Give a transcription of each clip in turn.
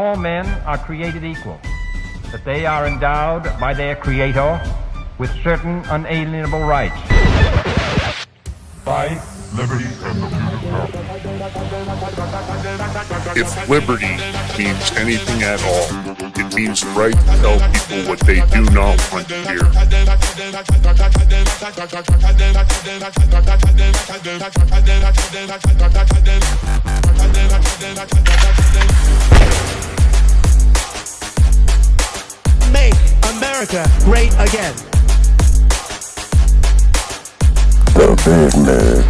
all men are created equal, that they are endowed by their Creator with certain unalienable rights. Life, liberty, and the pursuit of happiness. If liberty means anything at all, it means the right to tell people what they do not want to hear. Make America great again. The Big Mig.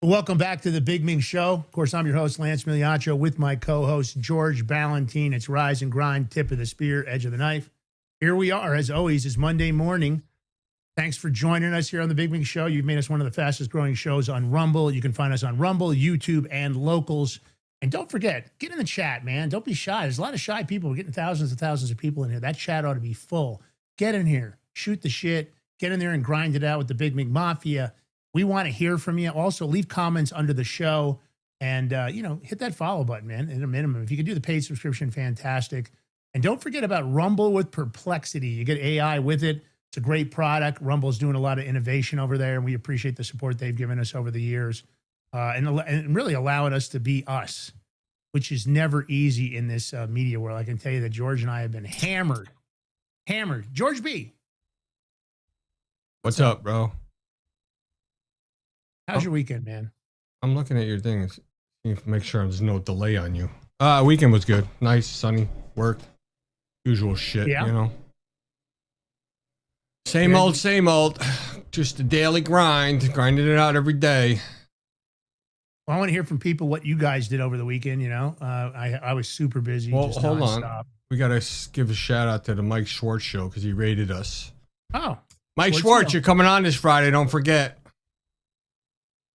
Welcome back to the Big Mig Show. Of course, I'm your host, Lance Migliaccio, with my co-host, George Ballantine. It's Rise and Grind, tip of the spear, edge of the knife. Here we are, as always, it's Monday morning. Thanks for joining us here on the Big Mig Show. You've made us one of the fastest growing shows on Rumble. You can find us on Rumble, YouTube, and Locals. And don't forget, get in the chat, man. Don't be shy. There's a lot of shy people. We're getting thousands and thousands of people in here. That chat ought to be full. Get in here. Shoot the shit. Get in there and grind it out with the Big Mig Mafia. We want to hear from you. Also, leave comments under the show. And, hit that follow button, man, at a minimum. If you could do the paid subscription, fantastic. And don't forget about Rumble with Perplexity. You get AI with it. It's a great product. Rumble's doing a lot of innovation over there, and we appreciate the support they've given us over the years. And really allowing us to be us, which is never easy in this media world. I can tell you that George and I have been hammered. George B. What's up, bro? How's your weekend, man? I'm looking at your things. Make sure there's no delay on you. Weekend was good. Nice, sunny, worked. Usual shit, Yeah. you know. Same old, same old. Just a daily grind, grinding it out every day. Well, I want to hear from people what you guys did over the weekend. I was super busy. Well, just hold nonstop. on. We got to give a shout out to the Mike Schwartz show because he rated us. Oh, Mike Schwartz, you're coming on this Friday. Don't forget.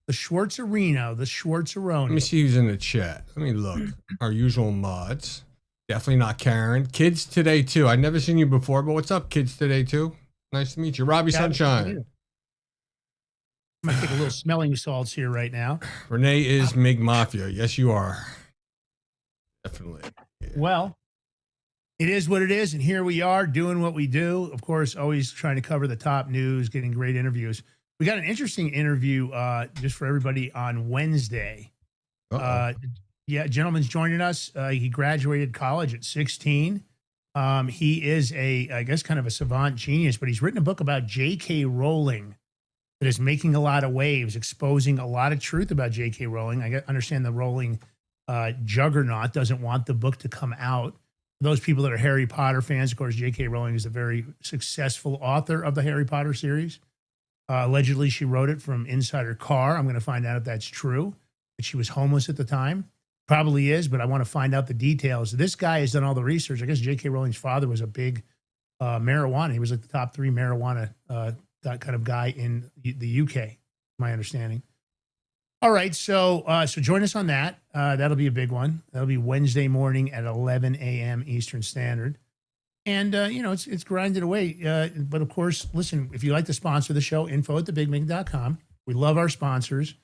the Schwartzarino, the Schwartzaroni. Let me see who's in the chat. Let me look. Our usual mods. Definitely not Karen. Kids today, too. I've never seen you before, but what's up, kids today, too? Nice to meet you. Robbie Sunshine. I'm going to take a little smelling salts here right now. Renee is Mig Mafia. Yes, you are. Definitely. Yeah. Well, it is what it is, and here we are doing what we do. Of course, always trying to cover the top news, getting great interviews. We got an interesting interview just for everybody on Wednesday. A gentleman's joining us. He graduated college at 16. He is I guess, kind of a savant genius, but he's written a book about J.K. Rowling that is making a lot of waves, exposing a lot of truth about J.K. Rowling. I understand the Rowling juggernaut doesn't want the book to come out. For those people that are Harry Potter fans, of course, J.K. Rowling is a very successful author of the Harry Potter series. Allegedly, she wrote it from inside her car. I'm going to find out if that's true, that she was homeless at the time. Probably is, but I want to find out the details. This guy has done all the research. I guess J.K. Rowling's father was a big marijuana. He was like the top 3 marijuana that kind of guy in the UK, my understanding. All right, so join us on that. That'll be a big one. That'll be Wednesday morning at 11 a.m. Eastern Standard. And, it's grinded away. But, of course, listen, if you like to sponsor the show, info@thebigmig.com. We love our sponsors.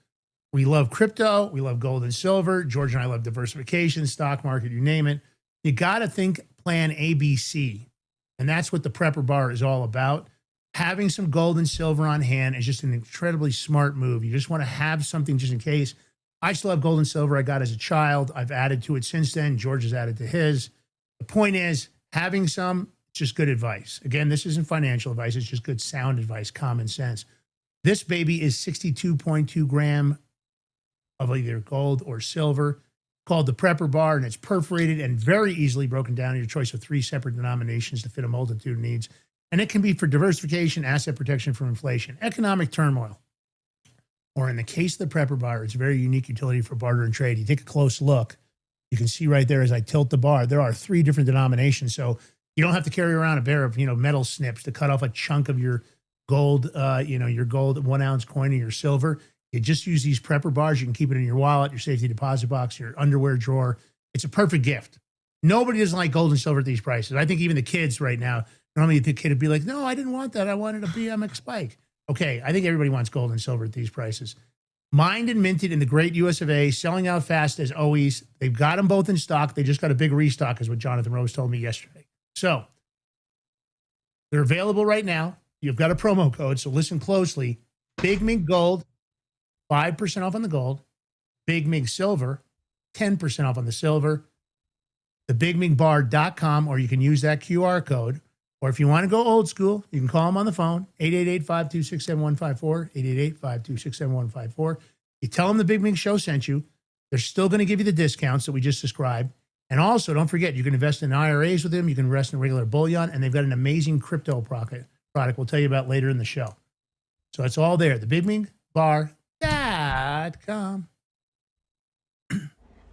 We love crypto. We love gold and silver. George and I love diversification, stock market, you name it. You got to think plan ABC. And that's what the Prepper Bar is all about. Having some gold and silver on hand is just an incredibly smart move. You just want to have something just in case. I still have gold and silver I got as a child. I've added to it since then. George has added to his. The point is, having some, just good advice. Again, this isn't financial advice. It's just good sound advice, common sense. This baby is 62.2 gram of either gold or silver, called the Prepper Bar, and it's perforated and very easily broken down in your choice of 3 separate denominations to fit a multitude of needs. And it can be for diversification, asset protection from inflation, economic turmoil, or in the case of the Prepper Bar, it's a very unique utility for barter and trade. You take a close look. You can see right there as I tilt the bar, there are 3 different denominations. So you don't have to carry around a pair of, metal snips to cut off a chunk of your gold, your gold 1 ounce coin or your silver. You just use these Prepper Bars. You can keep it in your wallet, your safety deposit box, your underwear drawer. It's a perfect gift. Nobody doesn't like gold and silver at these prices. I think even the kids right now, normally the kid would be like, no, I didn't want that. I wanted a BMX bike. Okay, I think everybody wants gold and silver at these prices. mined and minted in the great US of A, selling out fast as always. They've got them both in stock. They just got a big restock, is what Jonathan Rose told me yesterday. So they're available right now. You've got a promo code, so listen closely. Big Mig Gold, 5% off on the gold. Big Mig Silver, 10% off on the silver. TheBigMigBar.com, or you can use that QR code. Or if you want to go old school, you can call them on the phone, 888-526-7154, 888-526-7154. You tell them the Big Mig Show sent you. They're still going to give you the discounts that we just described. And also, don't forget, you can invest in IRAs with them. You can invest in regular bullion, and they've got an amazing crypto product we'll tell you about later in the show. So it's all there, TheBigMigBar.com.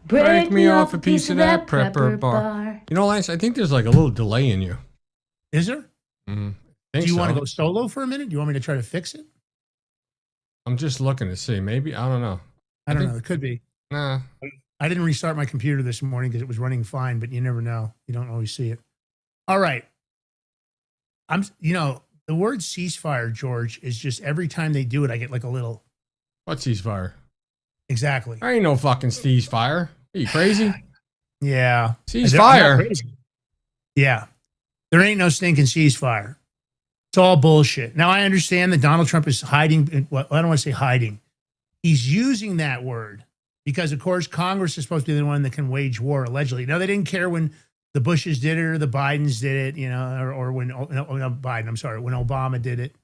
Break me off a piece of that prepper bar. You know, Lance, I think there's like a little delay in you. Is there? Do you want to go solo for a minute? Do you want me to try to fix it? I'm just looking to see. Maybe. I don't know. I don't know. It could be. Nah. I didn't restart my computer this morning because it was running fine, but you never know. You don't always see it. All right. The word ceasefire, George, is just every time they do it, I get like a little. What ceasefire? Exactly. There ain't no fucking ceasefire. Are you crazy? Yeah. Ceasefire. Yeah. There ain't no stinking ceasefire. It's all bullshit. Now, I understand that Donald Trump is hiding. Well, I don't want to say hiding. He's using that word because, of course, Congress is supposed to be the one that can wage war, allegedly. Now, they didn't care when the Bushes did it or the Bidens did it, or when when Obama did it.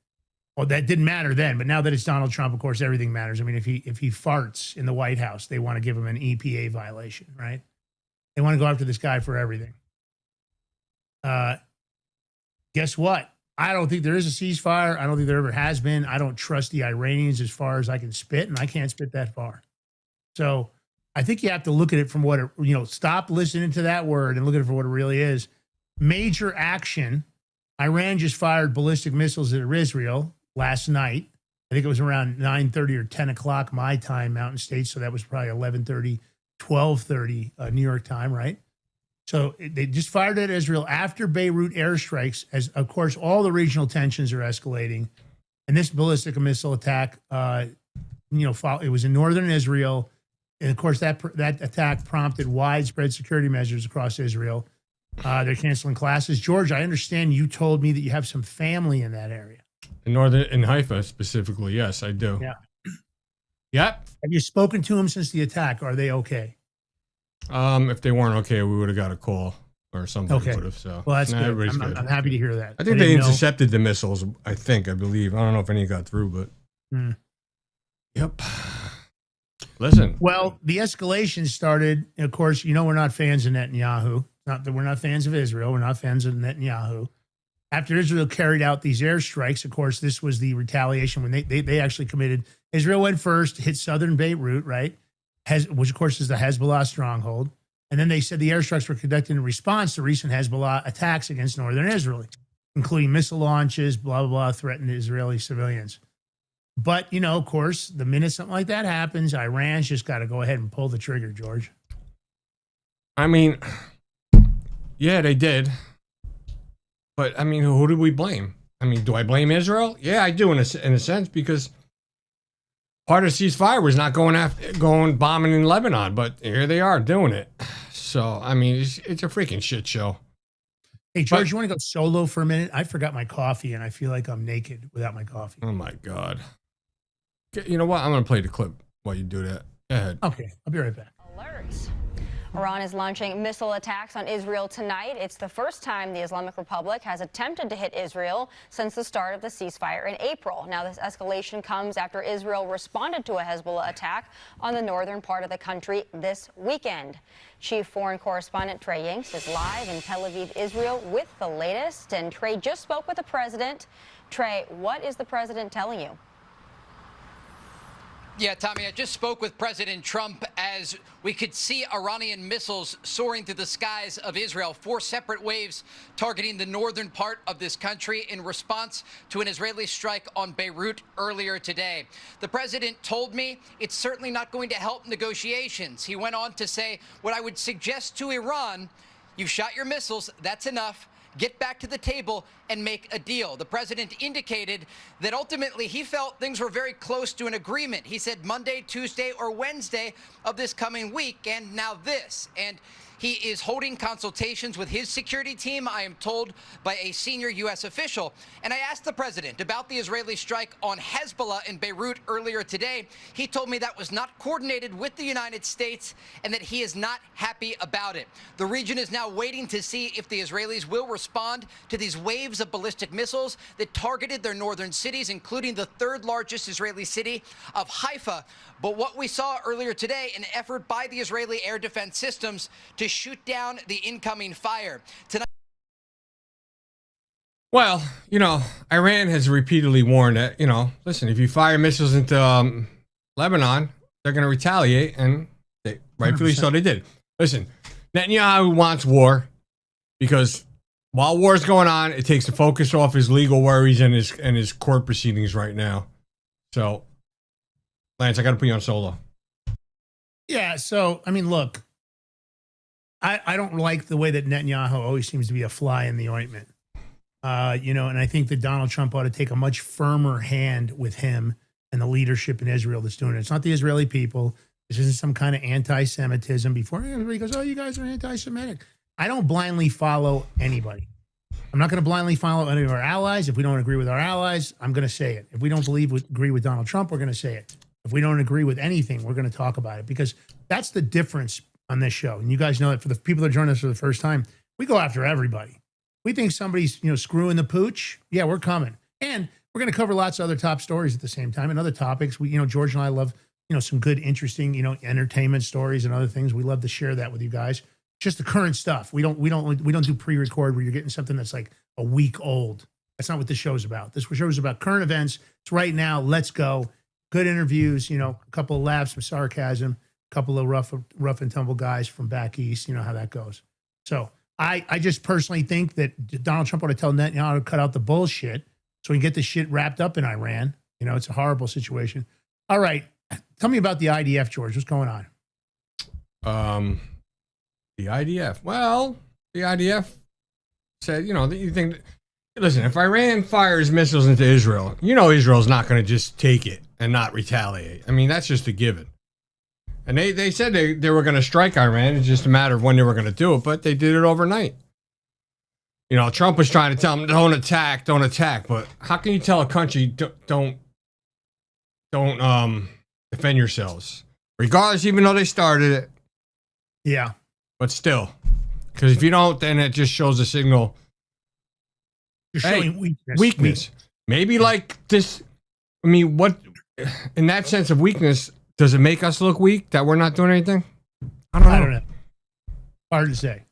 Well, that didn't matter then. But now that it's Donald Trump, of course, everything matters. I mean, if he farts in the White House, they want to give him an EPA violation, right? They want to go after this guy for everything. Guess what? I don't think there is a ceasefire. I don't think there ever has been. I don't trust the Iranians as far as I can spit, and I can't spit that far. So I think you have to look at it from what it, stop listening to that word and look at it for what it really is. Major action. Iran just fired ballistic missiles at Israel last night. I think it was around 9:30 or 10 o'clock my time, Mountain States. So that was probably 11:30, 12:30 New York time, right? So they just fired at Israel after Beirut airstrikes, as, of course, all the regional tensions are escalating. And this ballistic missile attack, it was in northern Israel. And, of course, that attack prompted widespread security measures across Israel. They're canceling classes. George, I understand you told me that you have some family in that area. In Haifa specifically, yes, I do. Yeah. Yep. Have you spoken to them since the attack? Are they okay? If they weren't okay, we would have got a call or somebody would have. So, well, that's good. I'm happy to hear that. I think they intercepted the missiles. I believe. I don't know if any got through, but. Yep. Listen. Well, the escalation started. Of course, we're not fans of Netanyahu. Not that we're not fans of Israel. We're not fans of Netanyahu. After Israel carried out these airstrikes, of course, this was the retaliation when they actually committed. Israel went first, hit southern Beirut, right? Which, of course, is the Hezbollah stronghold. And then they said the airstrikes were conducted in response to recent Hezbollah attacks against northern Israel, including missile launches, blah, blah, blah, threatened Israeli civilians. But, of course, the minute something like that happens, Iran's just got to go ahead and pull the trigger, George. I mean, yeah, they did. But, I mean, who do we blame? I mean, do I blame Israel? Yeah, I do in a sense, because part of ceasefire was not going bombing in Lebanon, but here they are doing it. So, I mean, it's a freaking shit show. Hey, George, you want to go solo for a minute? I forgot my coffee, and I feel like I'm naked without my coffee. Oh, my God. You know what? I'm going to play the clip while you do that. Go ahead. Okay, I'll be right back. Alert. Iran is launching missile attacks on Israel tonight. It's the first time the Islamic Republic has attempted to hit Israel since the start of the ceasefire in April. Now, this escalation comes after Israel responded to a Hezbollah attack on the northern part of the country this weekend. Chief Foreign Correspondent Trey Yanks is live in Tel Aviv, Israel, with the latest. And Trey just spoke with the president. Trey, what is the president telling you? Yeah, Tommy, I just spoke with President Trump as we could see Iranian missiles soaring through the skies of Israel. 4 separate waves targeting the northern part of this country in response to an Israeli strike on Beirut earlier today. The president told me it's certainly not going to help negotiations. He went on to say, what I would suggest to Iran, you've shot your missiles. That's enough. Get back to the table and make a deal. The president indicated that ultimately he felt things were very close to an agreement. He said Monday, Tuesday, or Wednesday of this coming week, and now this. And he is holding consultations with his security team, I am told by a senior U.S. official. And I asked the president about the Israeli strike on Hezbollah in Beirut earlier today. He told me that was not coordinated with the United States and that he is not happy about it. The region is now waiting to see if the Israelis will respond to these waves of ballistic missiles that targeted their northern cities, including the third largest Israeli city of Haifa. But what we saw earlier today, an effort by the Israeli air defense systems to shoot down the incoming fire. Tonight. Well, you know, Iran has repeatedly warned that, you know, listen, if you fire missiles into Lebanon, they're going to retaliate, and they, rightfully 100%. so they did. Listen, Netanyahu wants war because while war's going on, it takes the focus off his legal worries and his court proceedings right now. So, Lance, I got to put you on solo. Yeah. So, I mean, look, I don't like the way that Netanyahu always seems to be a fly in the ointment. You know, and I think that Donald Trump ought to take a much firmer hand with him and the leadership in Israel that's doing it. It's not the Israeli people. This isn't some kind of anti-Semitism. Before everybody goes, oh, you guys are anti-Semitic. I don't blindly follow anybody. I'm not going to blindly follow any of our allies. If we don't agree with our allies, I'm going to say it. If we don't agree with Donald Trump, we're going to say it. If we don't agree with anything, we're going to talk about it, because that's the difference on this show. And you guys know that for the people that join us for the first time, we go after everybody. We think somebody's, you know, screwing the pooch. Yeah, we're coming. And we're going to cover lots of other top stories at the same time and other topics. We, you know, George and I love, you know, some good, interesting, you know, entertainment stories and other things. We love to share that with you guys. Just the current stuff. We don't do pre-record where you're getting something that's like a week old. That's not what this show's about. This show is about current events. It's right now. Let's go. Good interviews, you know, a couple of laughs, some sarcasm, a couple of rough and tumble guys from back east. You know how that goes. So I just personally think that Donald Trump ought to tell Netanyahu to cut out the bullshit so we can get this shit wrapped up in Iran. You know, it's a horrible situation. All right. Tell me about the IDF, George. What's going on? The IDF. Well, the IDF said, you know, that you think, listen, if Iran fires missiles into Israel, you know, Israel's not going to just take it and not retaliate. I mean, that's just a given. And they said they were going to strike Iran. It's just a matter of when they were going to do it, but they did it overnight. You know, Trump was trying to tell them, don't attack. But how can you tell a country, don't defend yourselves? Regardless, even though they started it. Yeah. But still, because if you don't, then it just shows a signal. You're Hey, showing weakness. Maybe like this. I mean, what, in that sense of weakness, does it make us look weak that we're not doing anything? I don't know. Hard to say.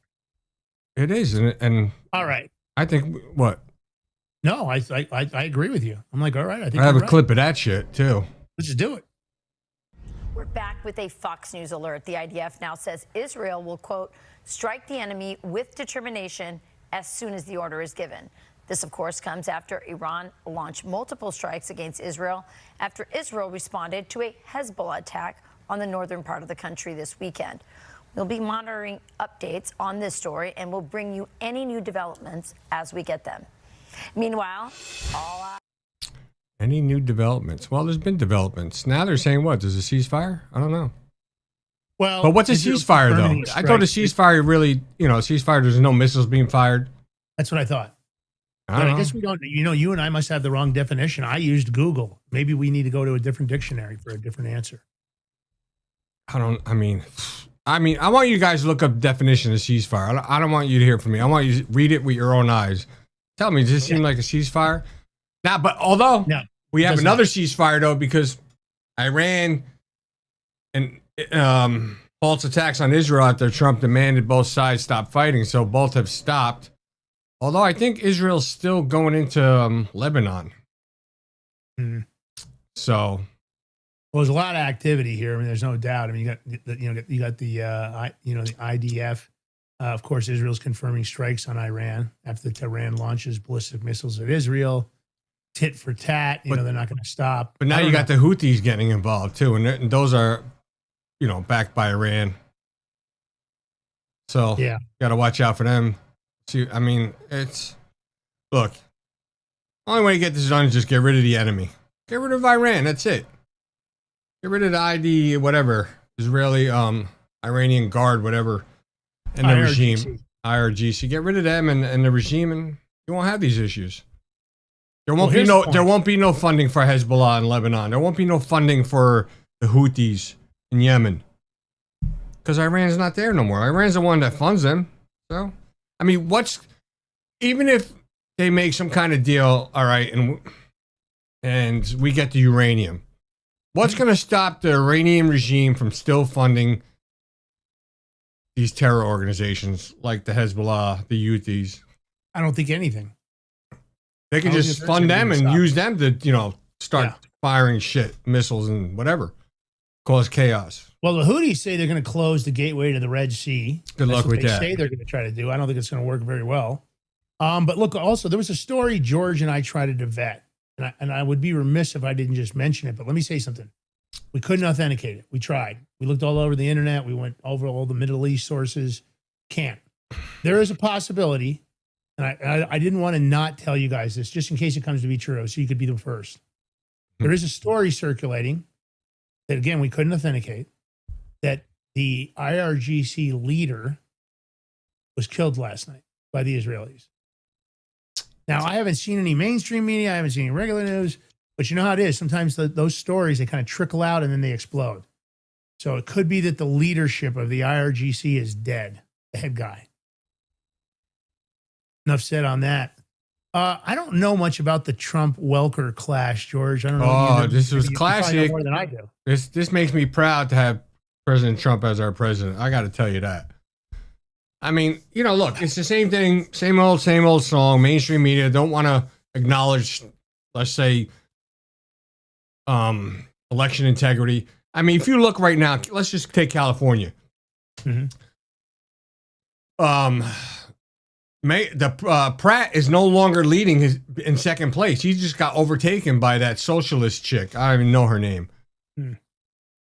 It is. And all right. I think, what? No, I agree with you. I'm like, all right. I think I have a you're right. clip of that shit, too. Let's just do it. We're back with a Fox News alert. The IDF now says Israel will, quote, strike the enemy with determination as soon as the order is given. This, of course, comes after Iran launched multiple strikes against Israel after Israel responded to a Hezbollah attack on the northern part of the country this weekend. We'll be monitoring updates on this story, and we'll bring you any new developments as we get them. Meanwhile, Any new developments? Well, there's been developments. Now they're saying what? There's a ceasefire? I don't know. Well, But what's a Israel's ceasefire, confirming though? a I thought a strike. ceasefire really, you know, a ceasefire, there's no missiles being fired. That's what I thought. I But don't I know. guess we don't, you know, you and I must have the wrong definition. I used Google. Maybe we need to go to a different dictionary for a different answer. I want you guys to look up definition of ceasefire. I don't want you to hear from me. I want you to read it with your own eyes. Tell me, does this seem like a ceasefire? Now, but although No, we have does another not. ceasefire, though, because Iran and false attacks on Israel after Trump demanded both sides stop fighting. So both have stopped. Although I think Israel's still going into Lebanon. Hmm. So Well, there's a lot of activity here. I mean, there's no doubt. I mean, you got the IDF. Of course, Israel's confirming strikes on Iran after the Tehran launches ballistic missiles at Israel. Tit for tat. You know, they're not going to stop. But now you got the Houthis getting involved too, and those are, you know, backed by Iran. So Yeah. got to watch out for them. See, I mean, look, only way to get this done is just get rid of the enemy. Get rid of Iran. That's it. Get rid of the ID, whatever, Israeli, Iranian Guard, whatever, and the IRGC. regime, IRGC. Get rid of them and the regime, and you won't have these issues. There won't be no funding for Hezbollah in Lebanon. There won't be no funding for the Houthis in Yemen. Because Iran's not there no more. Iran's the one that funds them. So, I mean, even if they make some kind of deal, all right, and we get the uranium, what's going to stop the Iranian regime from still funding these terror organizations like the Hezbollah, the Houthis? I don't think anything. They can just fund them and use them to, start firing shit, missiles and whatever, cause chaos. Well, the Houthis say they're going to close the gateway to the Red Sea. Good luck with that. They say they're going to try to do. I don't think it's going to work very well. But look, also there was a story George and I tried to vet, and I would be remiss if I didn't just mention it. But let me say something. We couldn't authenticate it. We tried. We looked all over the internet. We went over all the Middle East sources. Can't. There is a possibility, and I didn't want to not tell you guys this just in case it comes to be true, so you could be the first. There is a story circulating that, again, we couldn't authenticate, that the IRGC leader was killed last night by the Israelis. Now, I haven't seen any mainstream media. I haven't seen any regular news. But you know how it is. Sometimes those stories, they kind of trickle out and then they explode. So it could be that the leadership of the IRGC is dead, the head guy. Enough said on that. I don't know much about the Trump-Welker clash, George. I don't know. Oh, this was classic. More than I do. This makes me proud to have President Trump as our president. I got to tell you that. I mean, look, it's the same thing, same old song. Mainstream media don't want to acknowledge, let's say, election integrity. I mean, if you look right now, let's just take California. Mm-hmm. Pratt is no longer leading in second place. He just got overtaken by that socialist chick. I don't even know her name.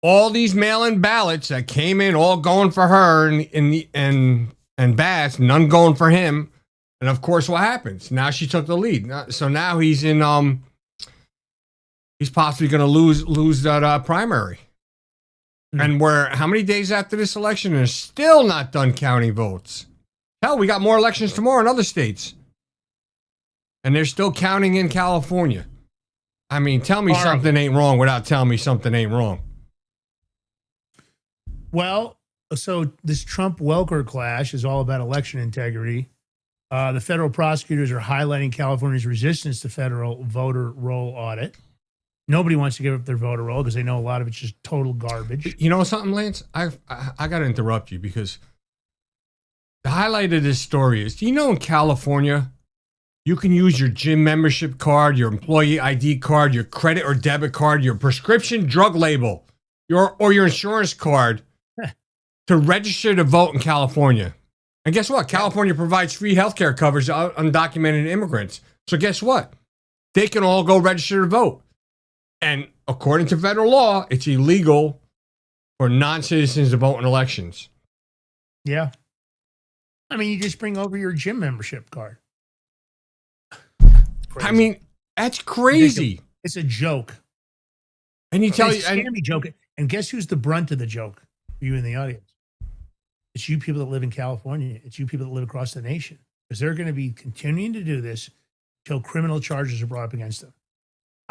All these mail-in ballots that came in, all going for her, and Bass, none going for him. And of course, what happens? Now she took the lead. So now he's in. He's possibly going to lose that primary. And how many days after this election, and they're still not done counting votes. Hell, we got more elections tomorrow in other states. And they're still counting in California. I mean, tell me something ain't wrong without telling me something ain't wrong. Well, so this Trump-Welker clash is all about election integrity. The federal prosecutors are highlighting California's resistance to federal voter roll audit. Nobody wants to give up their voter roll because they know a lot of it's just total garbage. You know something, Lance? I got to interrupt you because the highlight of this story is, do you know in California, you can use your gym membership card, your employee ID card, your credit or debit card, your prescription drug label, your insurance card to register to vote in California. And guess what? California provides free healthcare coverage to undocumented immigrants. So guess what? They can all go register to vote. And according to federal law, it's illegal for non-citizens to vote in elections. Yeah. I mean, you just bring over your gym membership card. Crazy. I mean, that's crazy. It's a joke. And it's a scammy joke. And guess who's the brunt of the joke? You in the audience. It's you people that live in California. It's you people that live across the nation. Because they're going to be continuing to do this until criminal charges are brought up against them.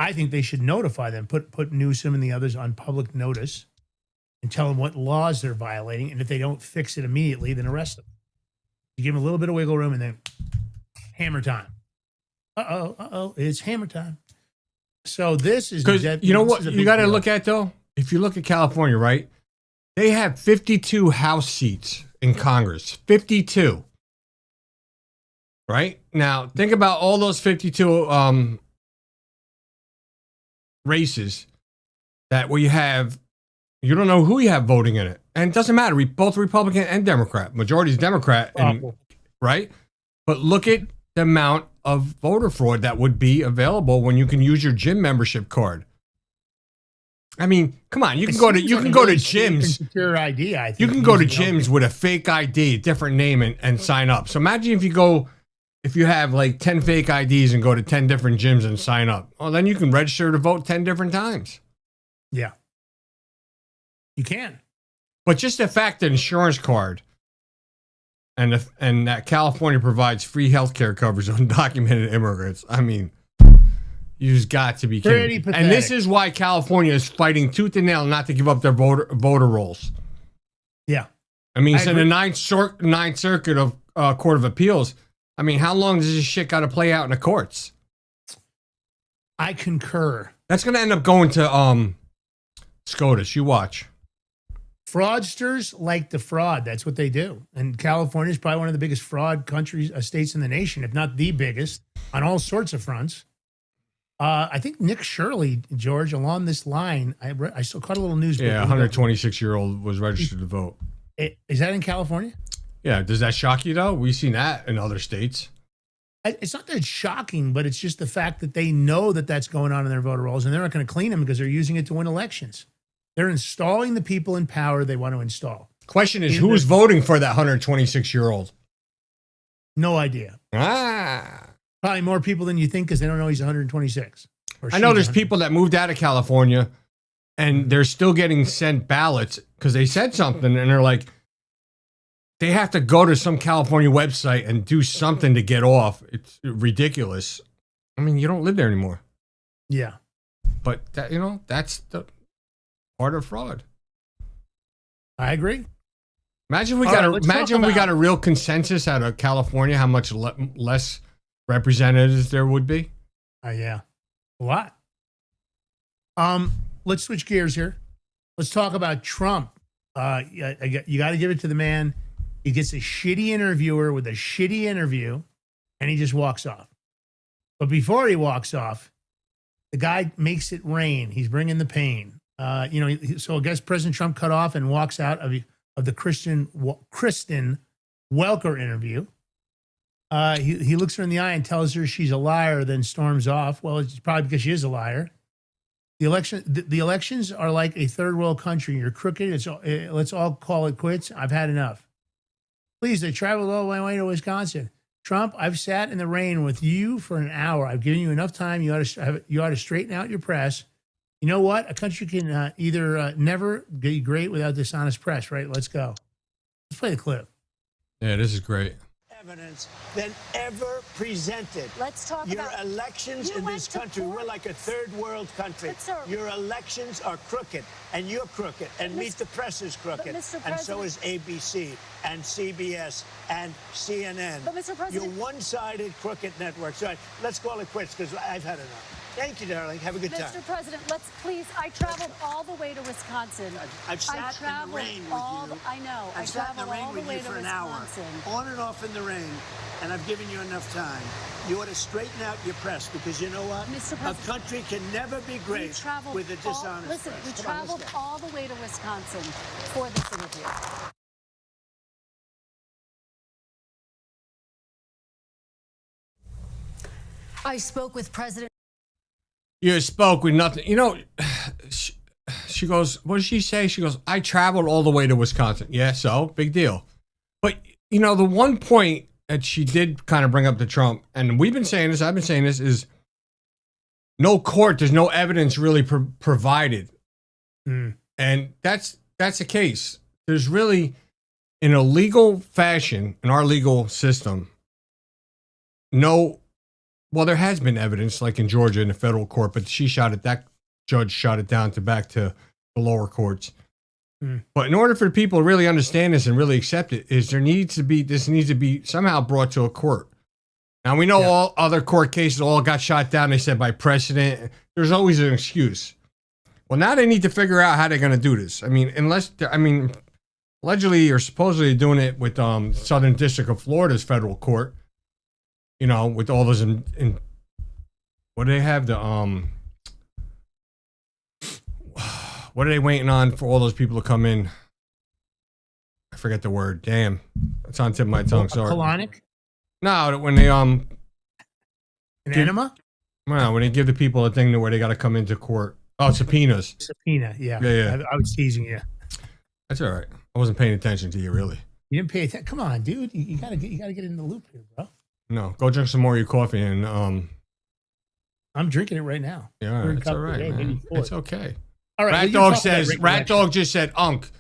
I think they should notify them, put Newsom and the others on public notice and tell them what laws they're violating. And if they don't fix it immediately, then arrest them. You give them a little bit of wiggle room and then hammer time. It's hammer time. So this is... Because you know what you got to look at, though? If you look at California, right? They have 52 House seats in Congress. 52. Right? Now, think about all those 52 races that where you don't know who you have voting in it. And it doesn't matter. Both Republican and Democrat. Majority is Democrat. Right? But look at the amount of voter fraud that would be available when you can use your gym membership card. I mean, come on, you can It go to seems you like can a go to really safe and gyms. secure ID. I think You can go to using gyms with a fake ID, different name, and sign up. So imagine if you have like 10 fake IDs and go to 10 different gyms and sign up. Well, then you can register to vote 10 different times. Yeah, you can. But just the fact that insurance card and that California provides free healthcare coverage on undocumented immigrants. I mean, you just got to be Pretty kidding. pathetic. And this is why California is fighting tooth and nail not to give up their voter rolls. Yeah. I mean, I so the agree. Ninth Circuit of Court of Appeals. I mean, how long does this shit got to play out in the courts? I concur. That's going to end up going to SCOTUS. You watch. Fraudsters like to fraud. That's what they do. And California is probably one of the biggest fraud countries, states in the nation, if not the biggest, on all sorts of fronts. I think Nick Shirley, George, along this line, I still caught a little news. Yeah, 126-year-old was registered to vote. Is that in California? Yeah, does that shock you, though? We've seen that in other states. It's not that it's shocking, but it's just the fact that they know that that's going on in their voter rolls, and they're not going to clean them because they're using it to win elections. They're installing the people in power they want to install. Question is, who's voting for that 126-year-old? No idea. Ah. Probably more people than you think because they don't know he's 126. I know there's people that moved out of California and they're still getting sent ballots because they said something and they're like, they have to go to some California website and do something to get off. It's ridiculous. I mean, you don't live there anymore. Yeah. But that, that's the part of fraud. I agree. Imagine we All got a real consensus out of California, how much less representatives there would be. Yeah. A lot. Let's switch gears here. Let's talk about Trump. You got to give it to the man. He gets a shitty interviewer with a shitty interview, and he just walks off. But before he walks off, the guy makes it rain. He's bringing the pain. So I guess President Trump cut off and walks out of the Kristen Welker interview. He looks her in the eye and tells her she's a liar, then storms off. Well, it's probably because she is a liar. The elections are like a third world country. You're crooked. Let's all call it quits. I've had enough. Please, they traveled all the way to Wisconsin. Trump, I've sat in the rain with you for an hour. I've given you enough time. You ought to straighten out your press. You know what? A country can either never be great without dishonest press, right? Let's go. Let's play the clip. Yeah, this is great. Evidence than ever presented. Let's talk your about elections in this country. We're like a third world country. Your elections are crooked, and you're crooked, and Meet the Press is crooked, and so is ABC and CBS and CNN. But Mr. President, you're one-sided crooked networks. All right, let's call it quits because I've had enough. Thank you, darling. Have a good time. Mr. President, let's please. I traveled all the way to Wisconsin. I've sat in the rain with you. I know. I've sat in the rain with you for an hour, on and off in the rain, and I've given you enough time. You ought to straighten out your press because you know what? Mr. A country can never be great with a dishonest Listen, press. we Come on, let's traveled go. all the way to Wisconsin for this interview. I spoke with President. You spoke with nothing. She goes, what did she say? She goes, I traveled all the way to Wisconsin. Yeah, so big deal. But, the one point that she did kind of bring up to Trump, and we've been saying this, I've been saying this, is no court, there's no evidence really provided. And that's the case. There's really, in a legal fashion, in our legal system, well, there has been evidence, like in Georgia in the federal court, but that judge shot it down back to the lower courts. But in order for people to really understand this and really accept it, this needs to be somehow brought to a court. Now, we know all other court cases all got shot down, they said, by precedent. There's always an excuse. Well, now they need to figure out how they're going to do this. Allegedly or supposedly doing it with Southern District of Florida's federal court. With all those what do they have what are they waiting on for all those people to come in? I forget the word. Damn. It's on the tip of my tongue. Sorry. Colonic? No, when they An enema? Well, when they give the people a thing where they got to come into court. Oh, subpoenas. Subpoena, yeah. Yeah. I was teasing you. That's all right. I wasn't paying attention to you, really. You didn't pay attention. Come on, dude. You gotta get in the loop here, bro. No, go drink some more of your coffee and I'm drinking it right now. Yeah, it's all right, man. It's okay. All right. Rat Dog says. Rat Dog just said, "Unk,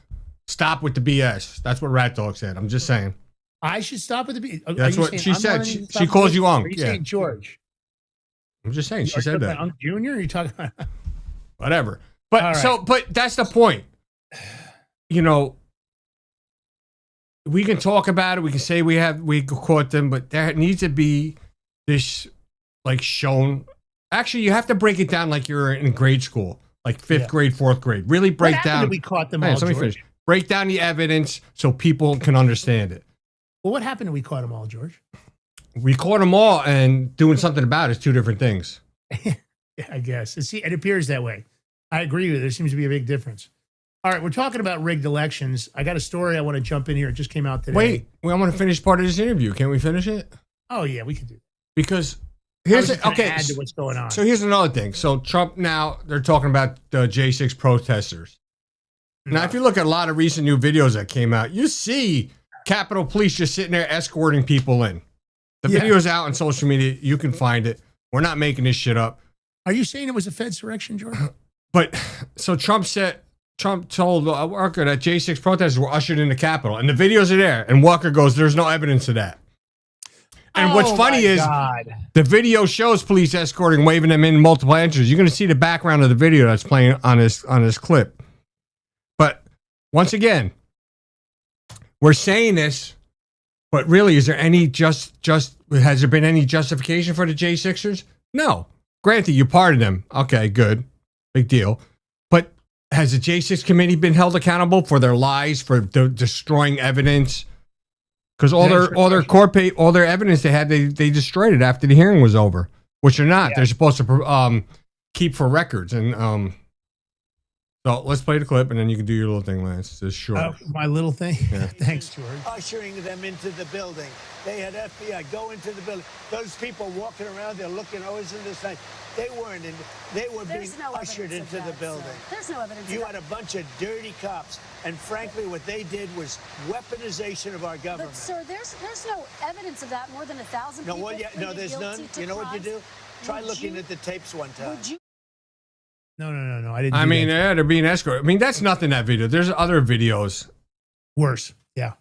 stop with the BS." That's what Rat Dog said. I'm just saying. I should stop with the BS. That's what she said. She calls you Unk. Are you saying George? I'm just saying. She said that. Unk Junior? Or are you talking about? Whatever. But right. but that's the point. You know, we can talk about it. We can say we caught them, but there needs to be this like shown. Actually, you have to break it down like you're in grade school, like fifth grade, fourth grade. Really break down. We caught them all. Let me finish. Break down the evidence so people can understand it. Well, what happened? We caught them all, George. We caught them all, and doing something about it is two different things. Yeah, I guess. It appears that way. I agree with you. There seems to be a big difference. All right, we're talking about rigged elections. I got a story I want to jump in here. It just came out today. Wait, I want to finish part of this interview. Can we finish it? Oh yeah, we can do that. Because here's add to what's going on. So here's another thing. So Trump now they're talking about the J6 protesters. Now, if you look at a lot of recent new videos that came out, you see Capitol Police just sitting there escorting people in. The video's out on social media. You can find it. We're not making this shit up. Are you saying it was a Fedsurrection, George? But so Trump told Walker that J6 protesters were ushered in the Capitol, and the videos are there. And Walker goes, "There's no evidence of that." And what's funny is the video shows police escorting, waving them in multiple entrances. You're going to see the background of the video that's playing on this clip. But once again, we're saying this, but really, is there any has there been any justification for the J6ers? No. Granted, you pardoned them. Okay, good. Big deal. But has the J6 committee been held accountable for their lies, for destroying evidence? Because all their evidence they had, they destroyed it after the hearing was over, which they're not. Yeah. They're supposed to keep for records. And so let's play the clip, and then you can do your little thing, Lance. Just short. My little thing? Yeah. Thanks, George. Ushering them into the building. They had FBI go into the building. Those people walking around, they're looking, oh, isn't this nice? They weren't in. They were being ushered into the building. There's no evidence. You had a bunch of dirty cops, and frankly, what they did was weaponization of our government. But sir, there's no evidence of that. More than 1,000 people. No, there's none. You know what you do? Try looking at the tapes one time. No. I didn't. They're being escorted. I mean, that's nothing. That video. There's other videos. Worse. Yeah.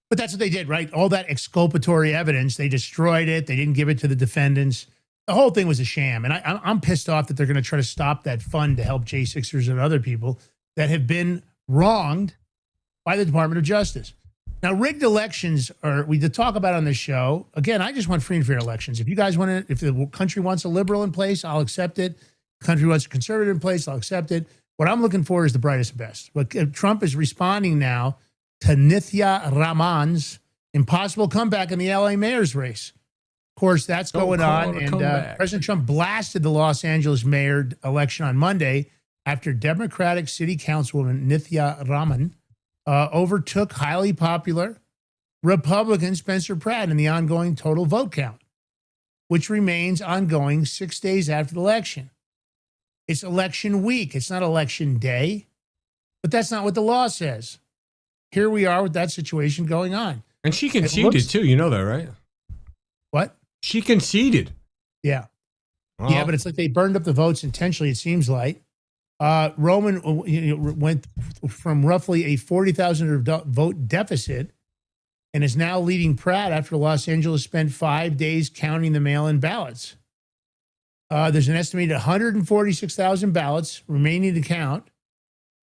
But that's what they did, right? All that exculpatory evidence, they destroyed it. They didn't give it to the defendants. The whole thing was a sham. And I'm pissed off that they're going to try to stop that fund to help J6ers and other people that have been wronged by the Department of Justice. Now, rigged elections we talk about on this show. Again, I just want free and fair elections. If you guys want it, if the country wants a liberal in place, I'll accept it. The country wants a conservative in place, I'll accept it. What I'm looking for is the brightest and best. But Trump is responding now to Nithya Raman's impossible comeback in the LA mayor's race. Of course, that's going on. And President Trump blasted the Los Angeles mayor election on Monday after Democratic City Councilwoman Nithya Raman overtook highly popular Republican Spencer Pratt in the ongoing total vote count, which remains ongoing 6 days after the election. It's election week. It's not election day. But that's not what the law says. Here we are with that situation going on. And she conceded too. You know that, right? What? She conceded. Yeah. Oh. Yeah, but it's like they burned up the votes intentionally, it seems like. Roman went from roughly a 40,000 vote deficit and is now leading Pratt after Los Angeles spent 5 days counting the mail-in ballots. There's an estimated 146,000 ballots remaining to count.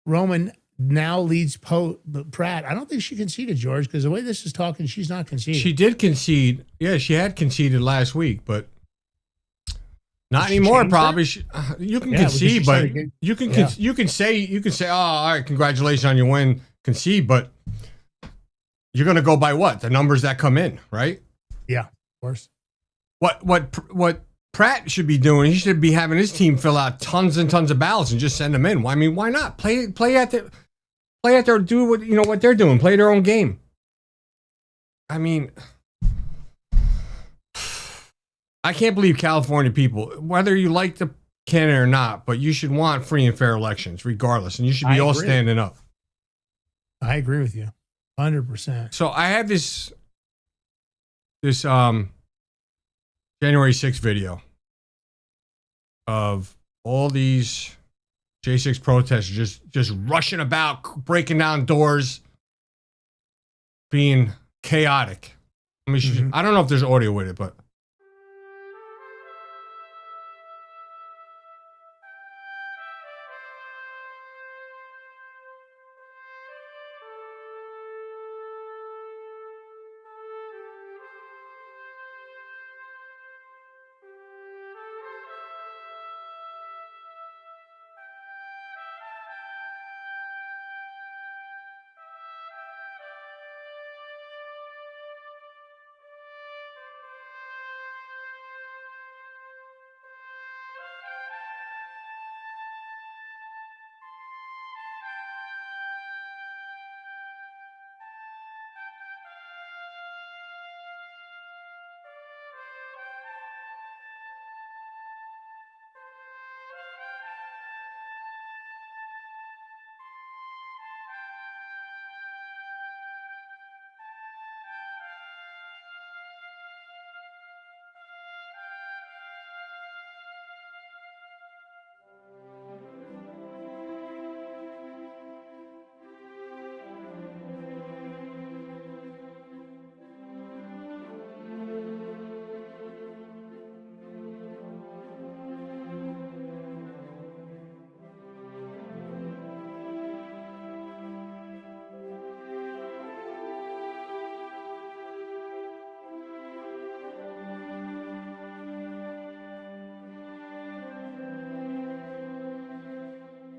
Roman now leads Pratt. I don't think she conceded, George, because the way this is talking, she's not conceded. She did concede. Yeah, she had conceded last week, but not anymore. Probably. You can concede, but you can say, oh, all right, congratulations on your win. Concede, but you're going to go by what? The numbers that come in, right? Yeah, of course. What Pratt should be doing, he should be having his team fill out tons and tons of ballots and just send them in. I mean, why not? Play at their do what they're doing. Play their own game. I mean, I can't believe California people, whether you like the candidate or not, but you should want free and fair elections regardless, and you should be all standing up. I agree with you 100%. So I have this January 6th video of all these J6 protesters just rushing about, breaking down doors, being chaotic. I mean, I don't know if there's audio with it, but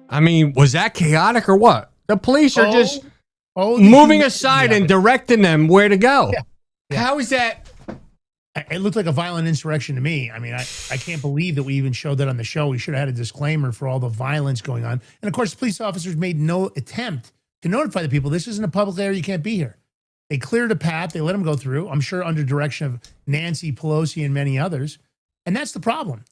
I mean, was that chaotic or what? The police are just moving aside and directing them where to go. Yeah. How is that? It looked like a violent insurrection to me. I mean, I can't believe that we even showed that on the show. We should have had a disclaimer for all the violence going on. And of course, police officers made no attempt to notify the people, this isn't a public area, you can't be here. They cleared a path, they let them go through, I'm sure under direction of Nancy Pelosi and many others. And that's the problem.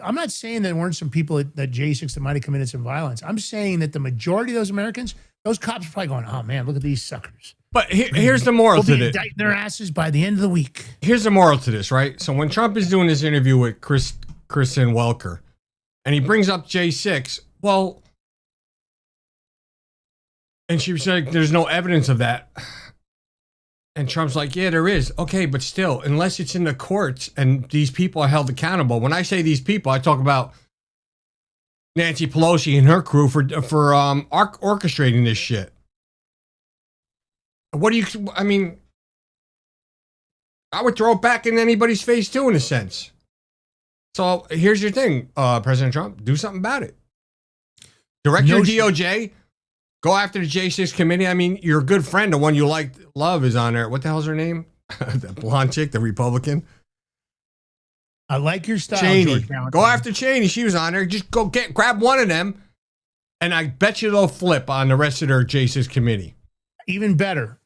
I'm not saying there weren't some people at J6 that might have committed some violence. I'm saying that the majority of those Americans, those cops are probably going, oh man, look at these suckers. But here's the moral to this. Indicting their asses by the end of the week. Here's the moral to this, right? So when Trump is doing this interview with Kristen Welker, and he brings up J6, well, and she was like, there's no evidence of that. And Trump's like, yeah, there is. Okay, but still, unless it's in the courts and these people are held accountable. When I say these people, I talk about Nancy Pelosi and her crew for orchestrating this shit. What do you, I mean, I would throw it back in anybody's face too, in a sense. So here's your thing, President Trump, do something about it. Direct your DOJ. Go after the J6 committee. I mean, your good friend, the one you love, is on there. What the hell's her name? The blonde chick, the Republican. I like your style, Cheney. George. Go after Cheney. She was on there. Just go grab one of them, and I bet you they'll flip on the rest of their J6 committee. Even better,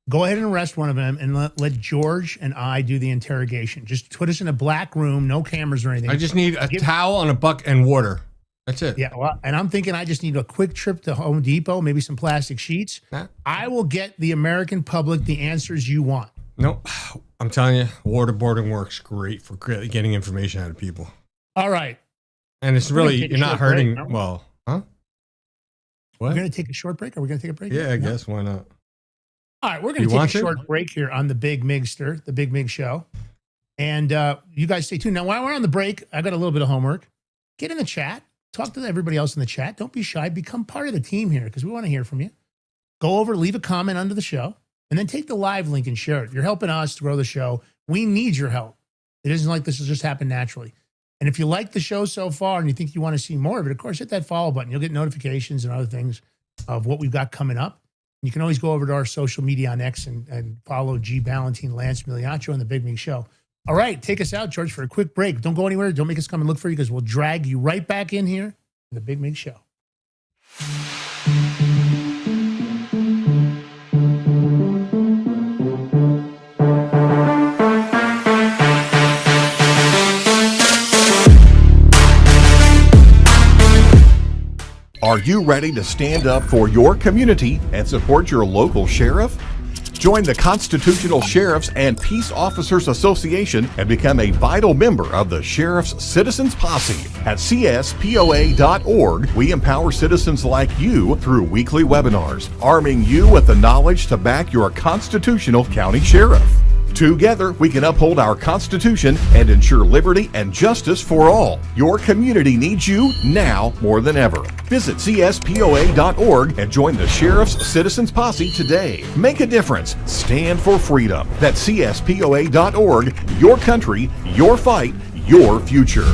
go ahead and arrest one of them and let George and I do the interrogation. Just put us in a black room, no cameras or anything. I just need a towel and a bucket and water. That's it. Yeah, well, and I'm thinking I just need a quick trip to Home Depot, maybe some plastic sheets. I will get the American public the answers you want. No, I'm telling you, waterboarding works great for getting information out of people. All right. And it's really, you're not hurting, break, well, huh? What? We're going to take a short break? Are we going to take a break? Yeah, I guess. Why not? All right, we're going to take a short break here on the Big Migster, the Big Mig Show. And you guys stay tuned. Now, while we're on the break, I got a little bit of homework. Get in the chat. Talk to everybody else in the chat. Don't be shy. Become part of the team here because we want to hear from you. Go over, leave a comment under the show, and then take the live link and share it. You're helping us to grow the show. We need your help. It isn't like this has just happened naturally. And if you like the show so far and you think you want to see more of it, of course, hit that follow button. You'll get notifications and other things of what we've got coming up. You can always go over to our social media on X and follow G. Ballantine, Lance Miliaccio, and the Big Mig Show. All right, take us out, George, for a quick break. Don't go anywhere. Don't make us come and look for you because we'll drag you right back in here to the Big Mig Show. Are you ready to stand up for your community and support your local sheriff? Join the Constitutional Sheriffs and Peace Officers Association and become a vital member of the Sheriff's Citizens Posse. At CSPOA.org, we empower citizens like you through weekly webinars, arming you with the knowledge to back your constitutional county sheriff. Together, we can uphold our Constitution and ensure liberty and justice for all. Your community needs you now more than ever. Visit CSPOA.org and join the Sheriff's Citizens Posse today. Make a difference. Stand for freedom. That's CSPOA.org. Your country, your fight, your future.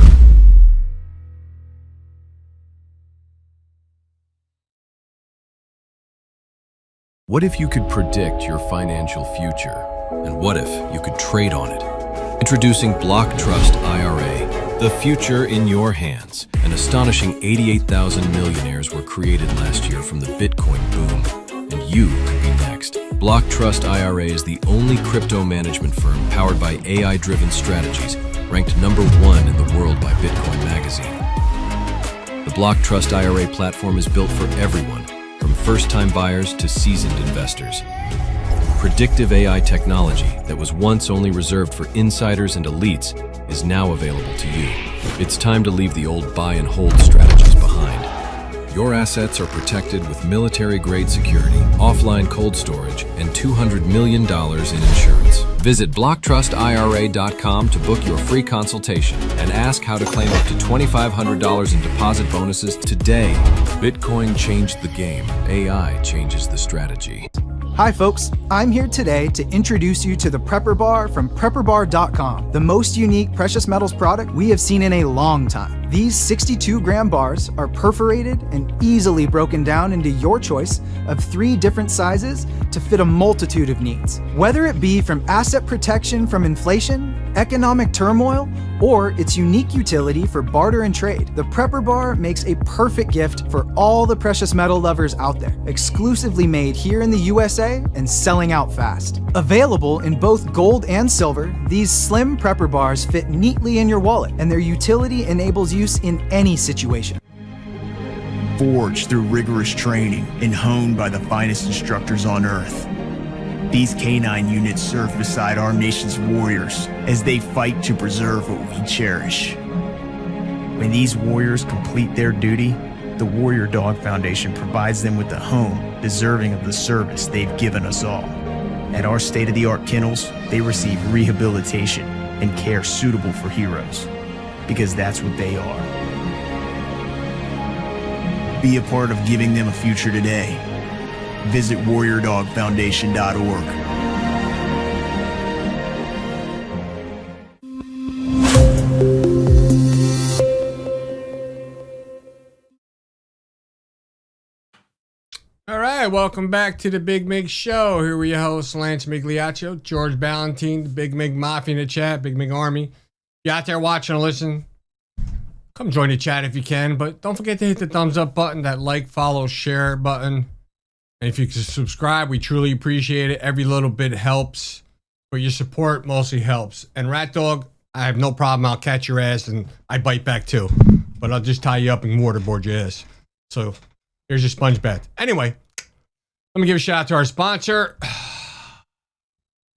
What if you could predict your financial future? And what if you could trade on it? Introducing Block Trust IRA, the future in your hands. An astonishing 88,000 millionaires were created last year from the Bitcoin boom, and you could be next. Block Trust IRA is the only crypto management firm powered by AI-driven strategies, ranked #1 in the world by Bitcoin Magazine. The Block Trust IRA platform is built for everyone, from first-time buyers to seasoned investors. Predictive AI technology that was once only reserved for insiders and elites is now available to you. It's time to leave the old buy and hold strategies behind. Your assets are protected with military-grade security, offline cold storage, and $200 million in insurance. Visit BlockTrustIRA.com to book your free consultation and ask how to claim up to $2,500 in deposit bonuses today. Bitcoin changed the game. AI changes the strategy. Hi folks, I'm here today to introduce you to the Prepper Bar from PrepperBar.com, the most unique precious metals product we have seen in a long time. These 62-gram bars are perforated and easily broken down into your choice of 3 different sizes to fit a multitude of needs. Whether it be from asset protection from inflation, economic turmoil, or its unique utility for barter and trade, the Prepper Bar makes a perfect gift for all the precious metal lovers out there. Exclusively made here in the USA and selling out fast. Available in both gold and silver, these slim Prepper Bars fit neatly in your wallet, and their utility enables use in any situation. Forged through rigorous training and honed by the finest instructors on Earth, these canine units serve beside our nation's warriors as they fight to preserve what we cherish. When these warriors complete their duty, the Warrior Dog Foundation provides them with a home deserving of the service they've given us all. At our state-of-the-art kennels, they receive rehabilitation and care suitable for heroes, because that's what they are. Be a part of giving them a future today. Visit WarriorDogFoundation.org. All right, welcome back to the Big Mig Show. Here we your hosts, Lance Migliaccio, George Ballantine, the Big Mig Mafia in the chat, Big Mig Army. If you're out there watching or listening, come join the chat if you can, but don't forget to hit the thumbs up button, that like, follow, share button. And if you can subscribe, we truly appreciate it. Every little bit helps, but your support mostly helps. And Rat Dog, I have no problem. I'll catch your ass and I bite back too, but I'll just tie you up and waterboard your ass. So here's your sponge bath. Anyway, let me give a shout out to our sponsor,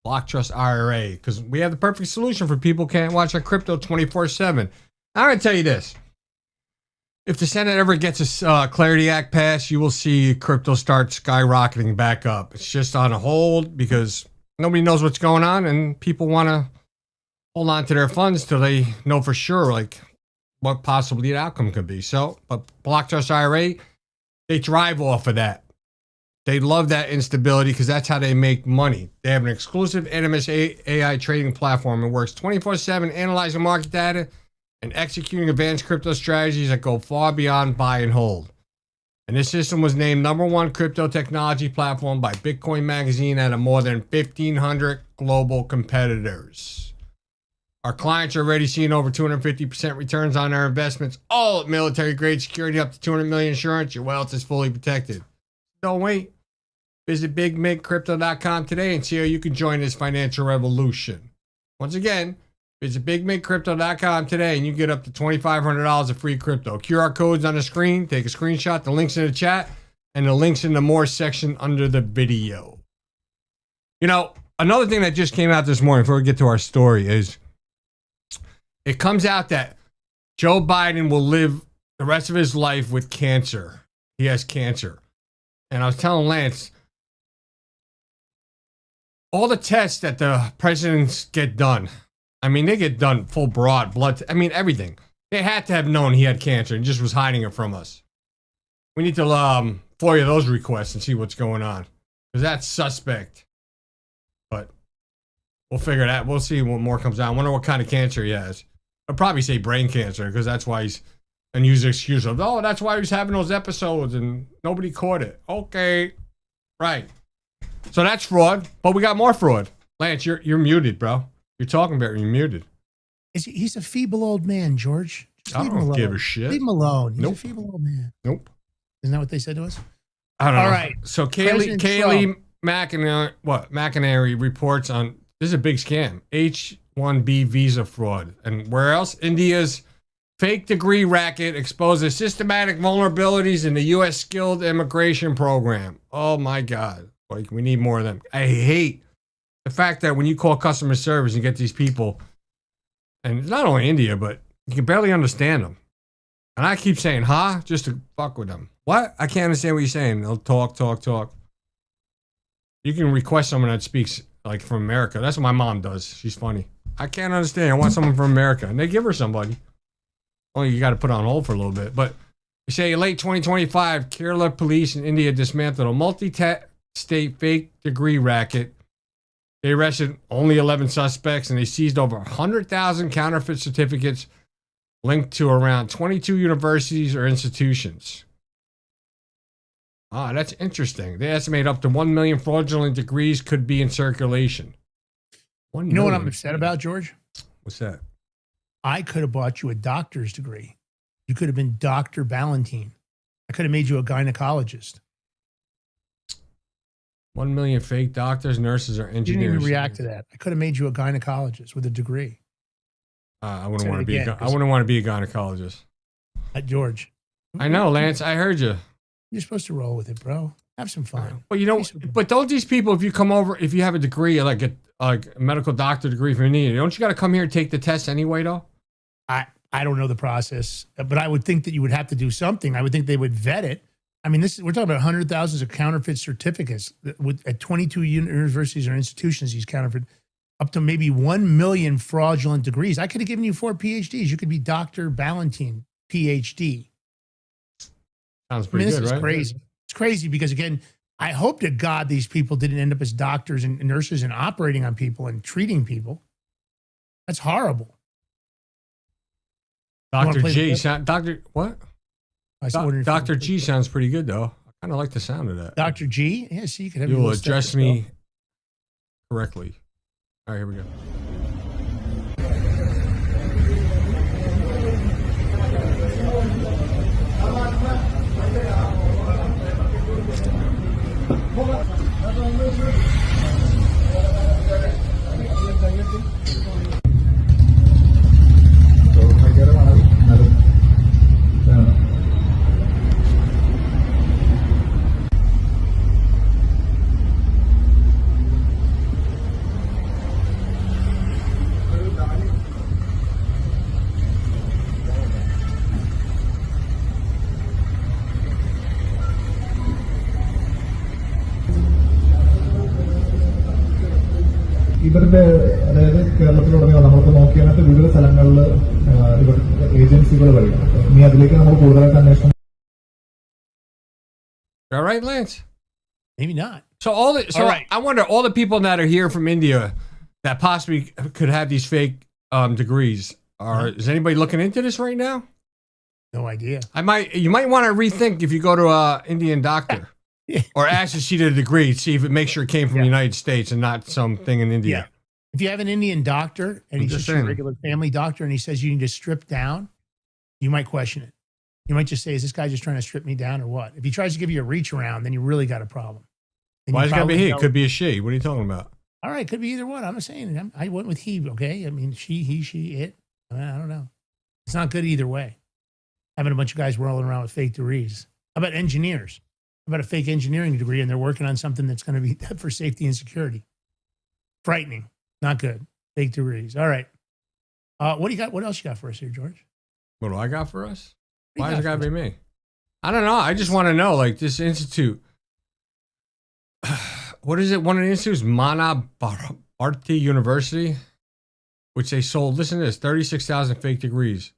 Block Trust IRA, because we have the perfect solution for people who can't watch our crypto 24/7. I'm going to tell you this. If the Senate ever gets a Clarity Act passed, you will see crypto start skyrocketing back up. It's just on a hold because nobody knows what's going on and people want to hold on to their funds till they know for sure like what possibly the outcome could be. So, but Block Trust IRA, they thrive off of that. They love that instability because that's how they make money. They have an exclusive NMS AI trading platform. It works 24/7, analyzing market data and executing advanced crypto strategies that go far beyond buy and hold. And this system was named #1 crypto technology platform by Bitcoin Magazine out of more than 1,500 global competitors. Our clients are already seeing over 250% returns on their investments, all at military-grade security, up to $200 million insurance. Your wealth is fully protected. Don't wait. Visit BigMigCrypto.com today and see how you can join this financial revolution. Once again, Visit BigMintCrypto.com today and you get up to $2,500 of free crypto. QR codes on the screen. Take a screenshot. The link's in the chat and the link's in the more section under the video. You know, another thing that just came out this morning before we get to our story is it comes out that Joe Biden will live the rest of his life with cancer. He has cancer. And I was telling Lance, all the tests that the presidents get done, I mean, they get done full broad blood. I mean, everything. They had to have known he had cancer and just was hiding it from us. We need to FOIA those requests and see what's going on. Because that's suspect. But we'll figure that. We'll see what more comes out. I wonder what kind of cancer he has. I'll probably say brain cancer because that's why he's, and use the excuse of, oh, that's why he's having those episodes and nobody caught it. Okay. Right. So that's fraud, but we got more fraud. Lance, you're muted, bro. You're talking about it, you're muted. He's a feeble old man, George. Just I leave him don't alone. Give a shit. Leave him alone. He's Nope. a feeble old man. Nope. Isn't that what they said to us? I don't know. All right. So President Kayleigh Trump. McEnary reports on, this is a big scam, H-1B visa fraud. And where else? India's fake degree racket exposes systematic vulnerabilities in the U.S. skilled immigration program. Oh my God. Like, we need more of them. I hate the fact that when you call customer service and get these people, and it's not only India, but you can barely understand them. And I keep saying, huh? Just to fuck with them. What? I can't understand what you're saying. They'll talk. You can request someone that speaks like from America. That's what my mom does. She's funny. I can't understand. I want someone from America. And they give her somebody. Only you got to put on hold for a little bit. But they say late 2025, Kerala police in India dismantled a multi-state fake degree racket. They arrested only 11 suspects and they seized over 100,000 counterfeit certificates linked to around 22 universities or institutions. Ah, that's interesting. They estimate up to 1 million fraudulent degrees could be in circulation. You know what I'm upset about, George? What's that? I could have bought you a doctor's degree. You could have been Dr. Ballantine. I could have made you a gynecologist. 1 million fake doctors, nurses, or engineers. You didn't even react to that. I could have made you a gynecologist with a degree. I wouldn't want to be. I wouldn't want to be a gynecologist. George. I know, Lance. I heard you. You're supposed to roll with it, bro. Have some fun. Well, you know, but don't these people, if you come over, if you have a degree, like a medical doctor degree from India, don't you got to come here and take the test anyway, though? I don't know the process, but I would think that you would have to do something. I would think they would vet it. I mean, we're talking about 100,000s of counterfeit certificates at 22 universities or institutions. These counterfeit up to maybe 1 million fraudulent degrees. I could have given you 4 PhDs. You could be Dr. Ballantine, PhD. Sounds pretty good, right? It's crazy. It's crazy because, again, I hope to God these people didn't end up as doctors and nurses and operating on people and treating people. That's horrible. Dr. G, Dr. What? Dr. G G sounds pretty good, though. I kind of like the sound of that. Dr. G? Yeah, see, you could have you will address me correctly. All right, here we go. ഇവരുടെ അതായത് കേരളത്തിലുടനീളം നമ്മൾക്ക് നോക്കിയാൽ വിവിധ സ്ഥലങ്ങളിൽ ഏജൻസികൾ വഴിയാണ്. ഇനി അതിലേക്ക് നമ്മൾ കൂടുതലായിട്ട് അന്വേഷണം. All right, Lance? Maybe not. So I wonder, all the people that are here from India that possibly could have these fake degrees, is anybody looking into this right now? No idea. You might want to rethink if you go to an Indian doctor. Or ask to see the degree, see if it makes sure it came from the United States and not something in India. Yeah. If you have an Indian doctor and he's just a regular family doctor and he says you need to strip down, you might question it. You might just say, is this guy just trying to strip me down or what? If he tries to give you a reach around, then you really got a problem. Why is it got to be he? It could be a she. What are you talking about? I All right, could be either one. I'm not saying. I went with he. Okay, I mean she, he, she, it. I don't know. It's not good either way. Having a bunch of guys rolling around with fake degrees. How about engineers? How about a fake engineering degree and they're working on something that's going to be for safety and security? Frightening. Not good. Fake degrees. All right. What do you got? What else you got for us here, George? What do I got for us? Why does it got to be me? I don't know. I just want to know, like, this institute. What is it? One of the institutes, Mana Bharati University, which they sold, listen to this, 36,000 fake degrees.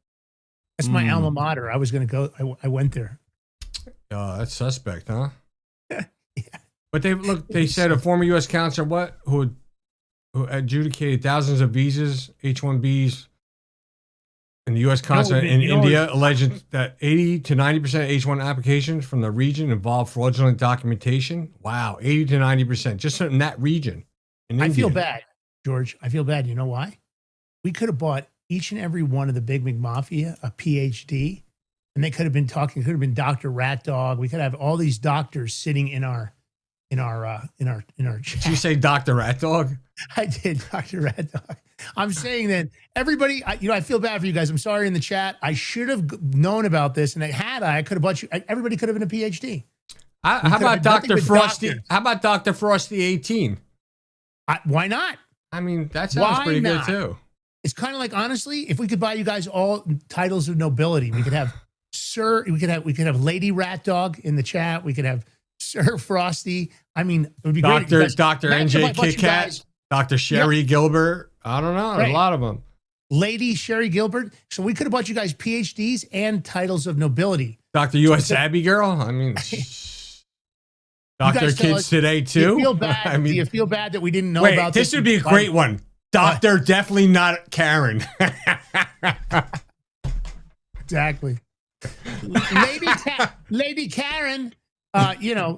That's my alma mater. I was going to go. I went there. That's suspect, huh? Yeah. But they said a former U.S. counselor, who adjudicated thousands of visas, H-1Bs, in the U.S. consulate in India, alleged that 80 to 90% of H-1 applications from the region involved fraudulent documentation. Wow, 80 to 90%, just in that region. I feel bad, George. I feel bad. You know why? We could have bought each and every one of the Big Mafia a PhD, and they could have been talking. Could have been Dr. Rat Dog. We could have all these doctors sitting in our chat. Did you say Dr. Rat Dog? I did, Dr. Rat Dog. I'm saying that everybody, I feel bad for you guys. I'm sorry in the chat. I should have known about this, and I could have bought you. Everybody could have been a PhD. How about Dr. Frosty? How about Dr. Frosty 18? Why not? I mean, that sounds pretty good too. It's kind of like, honestly, if we could buy you guys all titles of nobility, we could have Sir. We could have Lady Rat Dog in the chat. We could have Sir Frosty. I mean, it would be great. Dr. NJ Kit Kat, Dr. Sherry Gilbert. I don't know. Right. A lot of them. Lady Sherry Gilbert. So we could have bought you guys PhDs and titles of nobility. Dr. U.S. Abbey Girl. I mean, Dr. Kids Today too. Do you feel bad? Do you feel bad that we didn't know about this? This would be a great one. Doctor, definitely not Karen. Exactly. Lady Karen.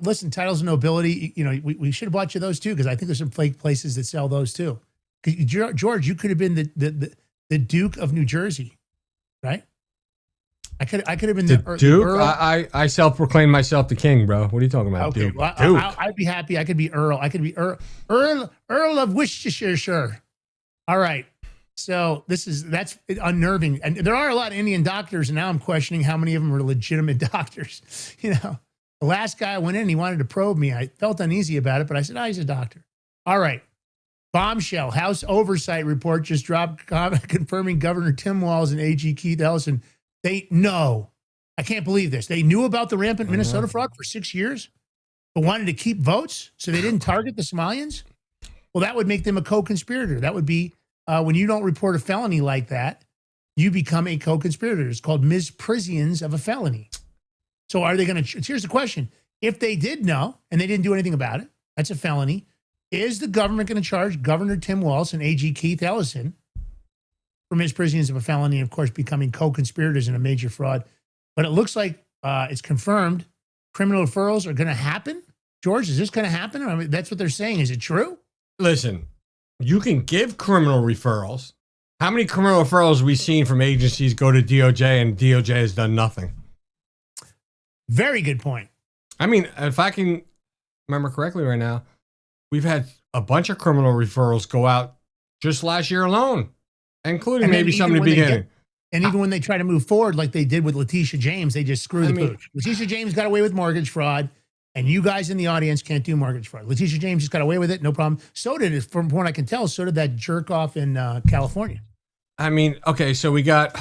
Listen, titles of nobility. We should have bought you those too, because I think there's some fake places that sell those too. George, you could have been the Duke of New Jersey, right? I could have been the Duke. The Earl. I self-proclaim myself the king, bro. What are you talking about, okay, Duke? well, Duke. I'd be happy. I could be Earl. I could be Earl of Worcestershire. All right. So that's unnerving, and there are a lot of Indian doctors, and now I'm questioning how many of them are legitimate doctors. The last guy I went in, he wanted to probe me. I felt uneasy about it, but I said, he's a doctor. All right. Bombshell. House Oversight Report just dropped confirming Governor Tim Walz and AG Keith Ellison. They know. I can't believe this. They knew about the rampant Minnesota fraud for 6 years, but wanted to keep votes so they didn't target the Somalians? Well, that would make them a co-conspirator. That would be when you don't report a felony like that, you become a co-conspirator. It's called misprisions of a felony. So are they going to, here's the question. If they did know and they didn't do anything about it, that's a felony. Is the government going to charge Governor Tim Walz and AG Keith Ellison for misprisions of a felony and, of course, becoming co-conspirators in a major fraud? But it looks like it's confirmed criminal referrals are going to happen. George, is this going to happen? I mean, that's what they're saying. Is it true? Listen, you can give criminal referrals. How many criminal referrals have we seen from agencies go to DOJ and DOJ has done nothing? Very good point. I mean, if I can remember correctly right now, we've had a bunch of criminal referrals go out just last year alone, including maybe some in the beginning. And even when they try to move forward, like they did with Letitia James, they just screw the pooch. Letitia James got away with mortgage fraud, and you guys in the audience can't do mortgage fraud. Letitia James just got away with it, no problem. So did, from what I can tell, so did that jerk off in California. I mean, okay, so we got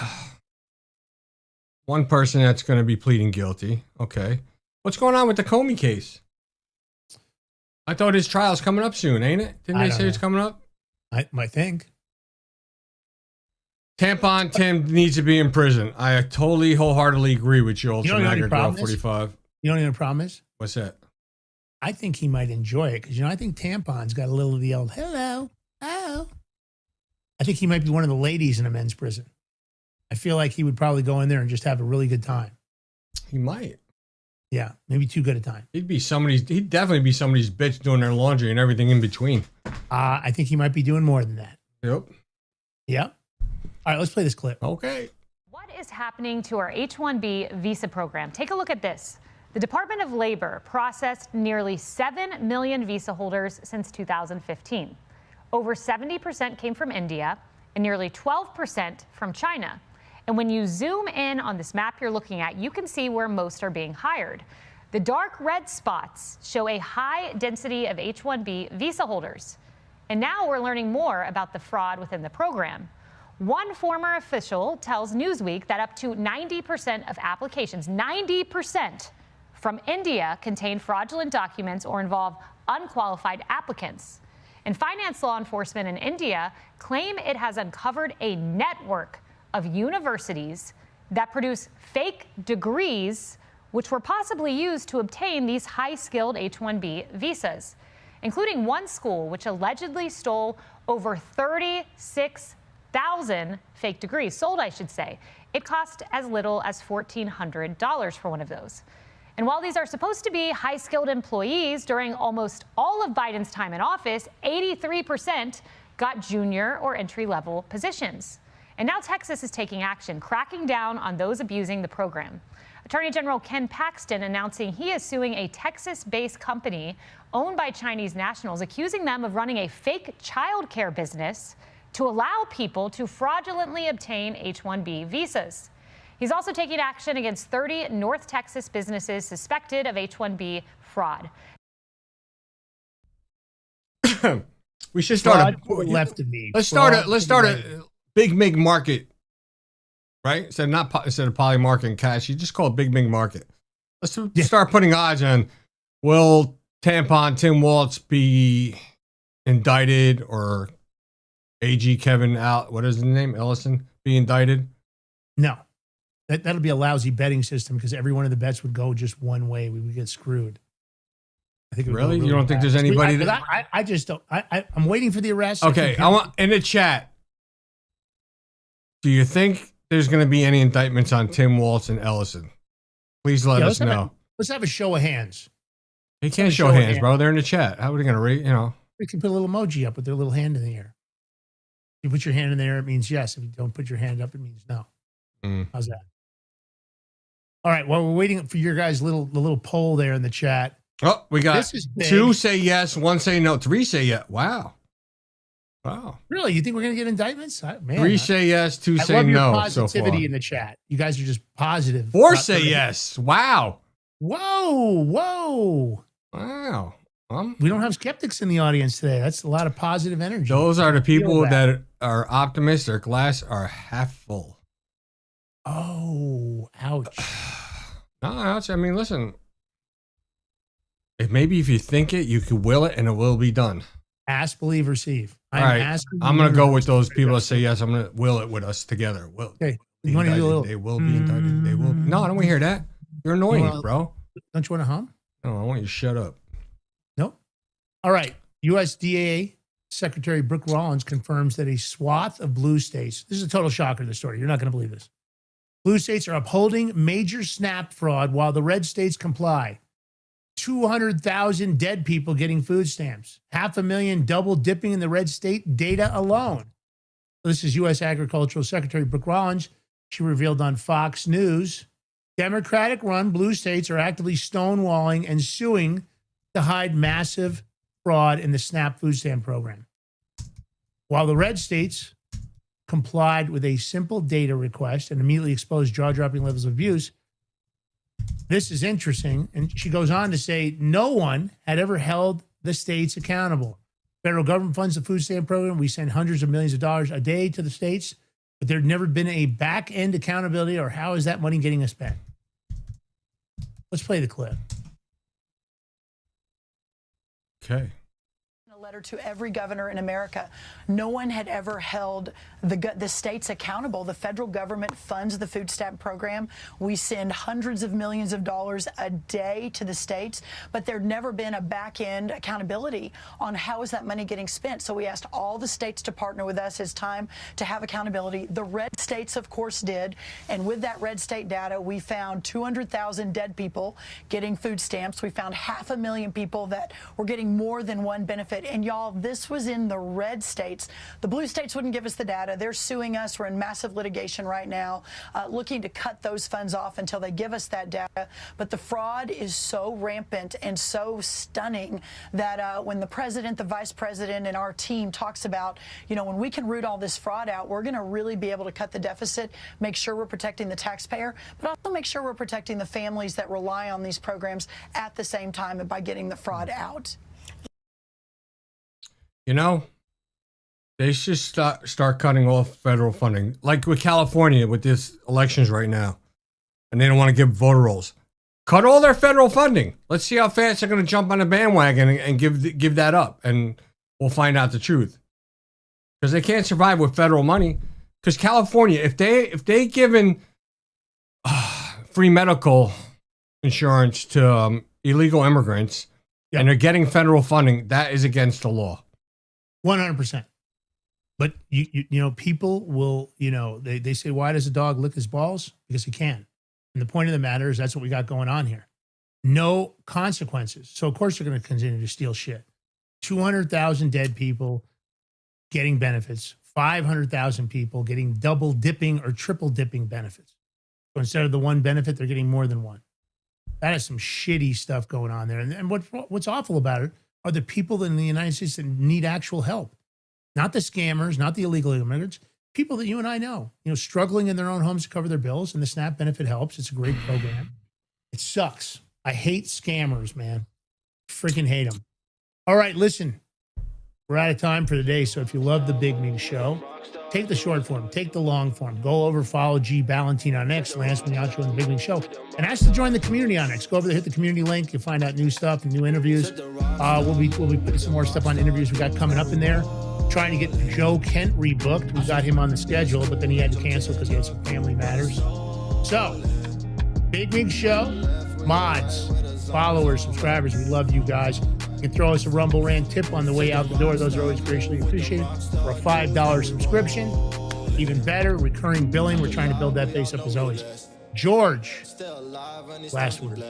one person that's going to be pleading guilty. Okay. What's going on with the Comey case? I thought his trial's coming up soon, ain't it? Didn't they say it's coming up? I think. Tampon Tim needs to be in prison. I totally wholeheartedly agree with you, Ultra Niagara Girl 45. You know what the problem is? What's that? I think he might enjoy it because, I think Tampon's got a little of the old, hello, oh. I think he might be one of the ladies in a men's prison. I feel like he would probably go in there and just have a really good time. He might. Yeah, maybe too good a time. He'd definitely be somebody's bitch doing their laundry and everything in between. I think he might be doing more than that. Yep. Yep. All right, let's play this clip. Okay. What is happening to our H-1B visa program? Take a look at this. The Department of Labor processed nearly 7 million visa holders since 2015. Over 70% came from India and nearly 12% from China. And when you zoom in on this map you're looking at, you can see where most are being hired. The dark red spots show a high density of H-1B visa holders. And now we're learning more about the fraud within the program. One former official tells Newsweek that up to 90% of applications, 90% from India, contain fraudulent documents or involve unqualified applicants. And finance law enforcement in India claim it has uncovered a network of universities that produce fake degrees which were possibly used to obtain these high-skilled H-1B visas, including one school which allegedly stole over 36,000 fake degrees, sold, I should say. It cost as little as $1,400 for one of those. And while these are supposed to be high-skilled employees, during almost all of Biden's time in office, 83% got junior or entry-level positions. And now Texas is taking action, cracking down on those abusing the program. Attorney General Ken Paxton announcing he is suing a Texas-based company owned by Chinese nationals, accusing them of running a fake child care business to allow people to fraudulently obtain H-1B visas. He's also taking action against 30 North Texas businesses suspected of H-1B fraud. We should start left of me. Let's start a Big Mig Market, right? Instead of Poly Market and Cash, you just call it Big Mig Market. Let's start putting odds on, will Tampon Tim Waltz be indicted, or AG Kevin what is his name, Ellison, be indicted? No. That'll be a lousy betting system because every one of the bets would go just one way. We would get screwed. I think it would really? go You don't think there's anybody that... I just don't. I'm waiting for the arrest. Okay, I want in the chat. Do you think there's going to be any indictments on Tim Waltz and Ellison? Please let us know. Let's have a show of hands. They can't show hands, bro. They're in the chat. How are they going to rate? We can put a little emoji up with their little hand in the air. If you put your hand in the air, it means yes. If you don't put your hand up, it means no. How's that? All right. Well, we're waiting for your guys' little poll there in the chat. Oh, we got 2 say yes, 1 say no, 3 say yes. Wow. Really? You think we're going to get indictments? Man, 3 say yes, 2 say love your no. positivity so far in the chat. You guys are just positive. 4 say yes. Wow. Whoa. Wow. We don't have skeptics in the audience today. That's a lot of positive energy. Those are the people that are optimists. Their glass are half full. Oh, ouch. No, ouch. I mean, listen. If you think it, you could will it, and it will be done. Ask, believe, receive. All right. I'm going to go with those people that say yes. I'm going to will it with us together. Okay. You want to do a little? They will be indicted. They will. No, I don't want to hear that. You're annoying, bro. Don't you want to hum? No, I want you to shut up. Nope. All right. USDA Secretary Brooke Rollins confirms that a swath of blue states, this is a total shocker, the story. You're not going to believe this. Blue states are upholding major SNAP fraud while the red states comply. 200,000 dead people getting food stamps. 500,000 double dipping in the red state data alone. This is U.S. Agricultural Secretary Brooke Rollins. She revealed on Fox News, Democratic-run blue states are actively stonewalling and suing to hide massive fraud in the SNAP food stamp program. While the red states complied with a simple data request and immediately exposed jaw-dropping levels of abuse, this is interesting. And she goes on to say, no one had ever held the states accountable. Federal government funds the food stamp program. We send hundreds of millions of dollars a day to the states, but there'd never been a back-end accountability, or how is that money getting spent? Let's play the clip. Okay. A letter to every governor in America. No one had ever held the states accountable. The federal government funds the food stamp program. We send hundreds of millions of dollars a day to the states, but there'd never been a back-end accountability on how is that money getting spent. So we asked all the states to partner with us. It's time to have accountability. The red states, of course, did. And with that red state data, we found 200,000 dead people getting food stamps. We found 500,000 people that were getting more than one benefit. And And y'all, this was in the red states. The blue states wouldn't give us the data. They're suing us. We're in massive litigation right now, looking to cut those funds off until they give us that data. But the fraud is so rampant and so stunning that when the president, the vice president, and our team talks about, you know, when we can root all this fraud out, we're going to really be able to cut the deficit, make sure we're protecting the taxpayer, but also make sure we're protecting the families that rely on these programs at the same time and by getting the fraud out. You know, they should start cutting off federal funding, like with California with this elections right now, and they don't want to give voter rolls. Cut all their federal funding. Let's see how fast they're going to jump on the bandwagon and give that up, and we'll find out the truth. Because they can't survive with federal money. Because California, if they given free medical insurance to illegal immigrants, and they're getting federal funding, that is against the law. 100%. But you know, people will, you know, they say, why does a dog lick his balls? Because he can. And the point of the matter is that's what we got going on here. No consequences. So of course they're going to continue to steal shit. 200,000 dead people getting benefits. 500,000 people getting double dipping or triple dipping benefits. So instead of the one benefit, they're getting more than one. That is some shitty stuff going on there. And what's awful about it are the people in the United States that need actual help. Not the scammers, not the illegal immigrants, people that you and I know, you know, struggling in their own homes to cover their bills, and the SNAP benefit helps. It's a great program. It sucks. I hate scammers, man. Freaking hate them. All right, listen. We're out of time for today, so if you love the Big Mig Show, take the short form, take the long form. Go over, follow G Ballantine on X, Lance Mignaccio on the Big Mig Show, and ask to join the community on X. Go over there, hit the community link. You'll find out new stuff and new interviews. We'll be putting some more stuff on interviews we got coming up in there. Trying to get Joe Kent rebooked. We got him on the schedule, but then he had to cancel because he had some family matters. So, Big Mig Show, mods, followers, subscribers, we love you guys. You can throw us a Rumble Rant tip on the way out the door. Those are always graciously appreciated. For a $5 subscription, even better, recurring billing. We're trying to build that base up as always. George, last word.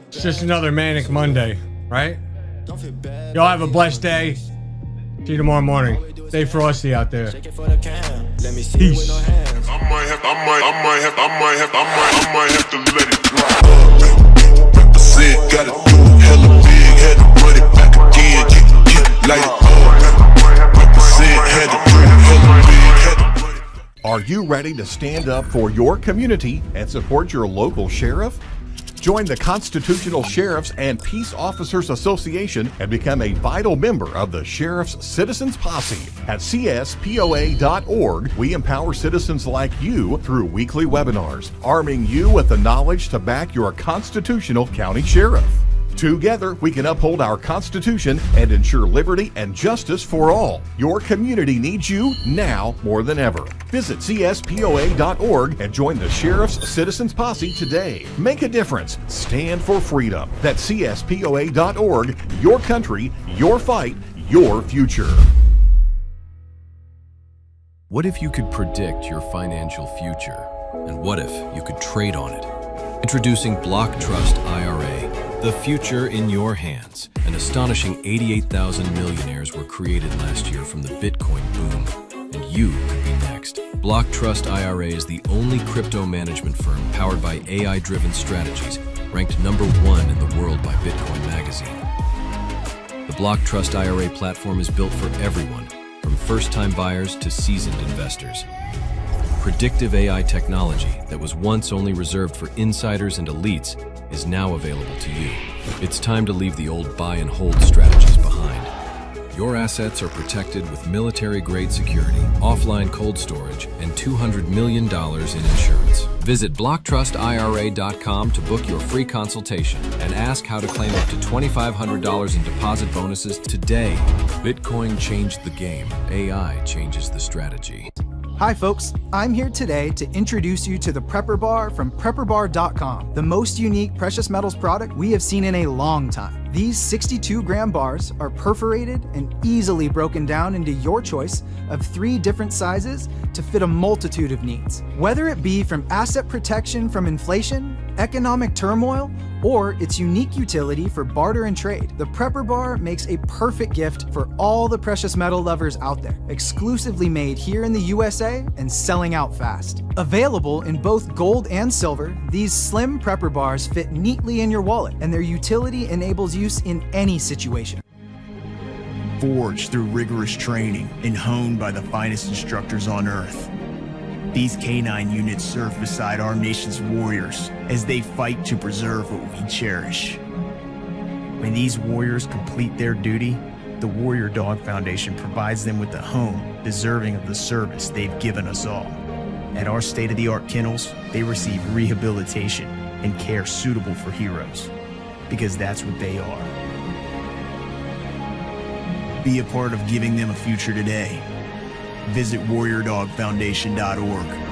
It's just another manic Monday, right? Y'all have a blessed day. See you tomorrow morning. Stay frosty out there. Peace. I might have to let it drop. Represent, gotta do hella big, had to run it back again, light it up. Represent, had to do hella big, had to run it. Are you ready to stand up for your community and support your local sheriff? Join the Constitutional Sheriffs and Peace Officers Association and become a vital member of the Sheriff's Citizens Posse. At CSPOA.org, we empower citizens like you through weekly webinars, arming you with the knowledge to back your constitutional county sheriff. Together, we can uphold our Constitution and ensure liberty and justice for all. Your community needs you now more than ever. Visit CSPOA.org and join the Sheriff's Citizens Posse today. Make a difference. Stand for freedom. That's CSPOA.org. Your country, your fight, your future. What if you could predict your financial future? And what if you could trade on it? Introducing Block Trust IRA. The future in your hands. An astonishing 88,000 millionaires were created last year from the Bitcoin boom, and you could be next. Block Trust IRA is the only crypto management firm powered by AI-driven strategies, ranked #1 in the world by Bitcoin Magazine. The Block Trust IRA platform is built for everyone, from first-time buyers to seasoned investors. Predictive AI technology that was once only reserved for insiders and elites is now available to you. It's time to leave the old buy and hold strategies behind. Your assets are protected with military-grade security, offline cold storage, and $200 million in insurance. Visit BlockTrustIRA.com to book your free consultation and ask how to claim up to $2,500 in deposit bonuses today. Bitcoin changed the game. AI changes the strategy. Hi folks, I'm here today to introduce you to the Prepper Bar from PrepperBar.com, the most unique precious metals product we have seen in a long time. These 62-gram bars are perforated and easily broken down into your choice of 3 different sizes to fit a multitude of needs. Whether it be from asset protection from inflation, economic turmoil, or its unique utility for barter and trade, the Prepper Bar makes a perfect gift for all the precious metal lovers out there. Exclusively made here in the USA and selling out fast. Available in both gold and silver, these slim Prepper Bars fit neatly in your wallet, and their utility enables use in any situation. Forged through rigorous training and honed by the finest instructors on Earth, these K9 units serve beside our nation's warriors as they fight to preserve what we cherish. When these warriors complete their duty, the Warrior Dog Foundation provides them with a home deserving of the service they've given us all. At our state-of-the-art kennels, they receive rehabilitation and care suitable for heroes, because that's what they are. Be a part of giving them a future today. Visit warriordogfoundation.org.